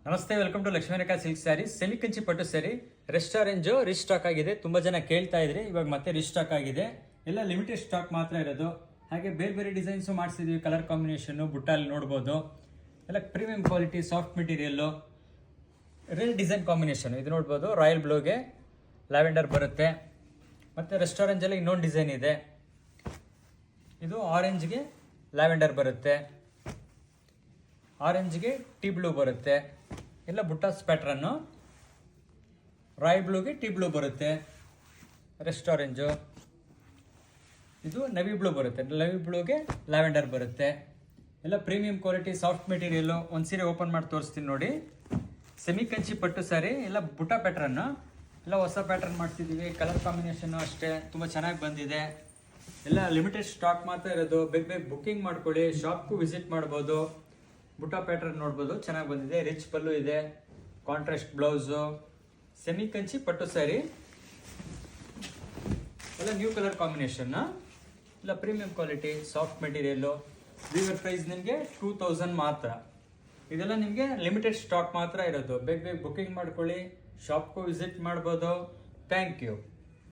ನಮಸ್ತೆ, welcome to Lakshmi Rekha silk sari. Semi Kanchi pattu sari ರೆಸ್ಟೋರೆಂಜು restock ಆಗಿದೆ. ತುಂಬ ಜನ ಕೇಳ್ತಾ ಇದ್ರಿ, ಇವಾಗ ಮತ್ತೆ ರೀಸ್ಟಾಕ್ ಆಗಿದೆ. ಎಲ್ಲ ಲಿಮಿಟೆಡ್ ಸ್ಟಾಕ್ ಮಾತ್ರ ಇರೋದು. ಹಾಗೆ ಬೇರೆ ಬೇರೆ ಡಿಸೈನ್ಸು ಮಾಡಿಸಿದ್ವಿ. ಕಲರ್ ಕಾಂಬಿನೇಷನ್ನು ಬುಟ್ಟಲ್ಲಿ ನೋಡ್ಬೋದು. ಎಲ್ಲ premium quality soft material, rare design combination. ಇದು ನೋಡ್ಬೋದು, ರಾಯಲ್ ಬ್ಲೂಗೆ ಲ್ಯಾವೆಂಡರ್ ಬರುತ್ತೆ. ಮತ್ತು ರೆಸ್ಟೋರೆಂಜಲ್ಲಿ ಇನ್ನೊಂದು ಡಿಸೈನ್ ಇದೆ. ಇದು ಆರೆಂಜ್ಗೆ ಲ್ಯಾವೆಂಡರ್ ಬರುತ್ತೆ, ಆರೆಂಜ್ಗೆ ಟೀ ಬ್ಲೂ ಬರುತ್ತೆ. ಎಲ್ಲ ಬುಟ್ಟಾಸ್ ಪ್ಯಾಟ್ರನ್ನು. ರಾಯಲ್ ಬ್ಲೂಗೆ ಟೀ ಬ್ಲೂ ಬರುತ್ತೆ ರೆಸ್ಟೋರೆಂಜು. ಇದು ನವಿ ಬ್ಲೂ ಬರುತ್ತೆ, ನವಿ ಬ್ಲೂಗೆ ಲ್ಯಾವೆಂಡರ್ ಬರುತ್ತೆ. ಎಲ್ಲ ಪ್ರೀಮಿಯಂ ಕ್ವಾಲಿಟಿ ಸಾಫ್ಟ್ ಮೆಟೀರಿಯಲ್ಲು. ಒಂದು ಸೀರೆ ಓಪನ್ ಮಾಡಿ ತೋರಿಸ್ತೀನಿ ನೋಡಿ. ಸೆಮಿ ಕಂಚಿ ಪಟ್ಟು ಸ್ಯಾರಿ, ಎಲ್ಲ ಬುಟ್ಟ ಪ್ಯಾಟ್ರನ್ನು. ಎಲ್ಲ ಹೊಸ ಪ್ಯಾಟ್ರನ್ ಮಾಡಿಸಿದ್ದೀವಿ. ಕಲರ್ ಕಾಂಬಿನೇಷನ್ನು ಅಷ್ಟೇ ತುಂಬ ಚೆನ್ನಾಗಿ ಬಂದಿದೆ. ಎಲ್ಲ ಲಿಮಿಟೆಡ್ ಸ್ಟಾಕ್ ಮಾತ್ರ ಇರೋದು. ಬೇಗ ಬುಕ್ಕಿಂಗ್ ಮಾಡ್ಕೊಳ್ಳಿ. ಶಾಪ್ಗೂ ವಿಸಿಟ್ ಮಾಡ್ಬೋದು. ಬುಟ್ಟ ಪ್ಯಾಟ್ರನ್ ನೋಡ್ಬೋದು, ಚೆನ್ನಾಗಿ ಬಂದಿದೆ. ರಿಚ್ ಪಲ್ಲು ಇದೆ, contrast blouse. Semi Kanchi pattu sari, ಎಲ್ಲ ನ್ಯೂ ಕಲರ್ ಕಾಂಬಿನೇಷನ್ನ. ಇಲ್ಲ premium quality soft material. Weaver price ನಿಮಗೆ 2000 ಮಾತ್ರ. ಇದೆಲ್ಲ ನಿಮಗೆ ಲಿಮಿಟೆಡ್ ಸ್ಟಾಕ್ ಮಾತ್ರ ಇರೋದು. ಬೇಗ ಬುಕ್ಕಿಂಗ್ ಮಾಡ್ಕೊಳ್ಳಿ. ಶಾಪ್ಗೂ ವಿಸಿಟ್ ಮಾಡ್ಬೋದು. Thank you.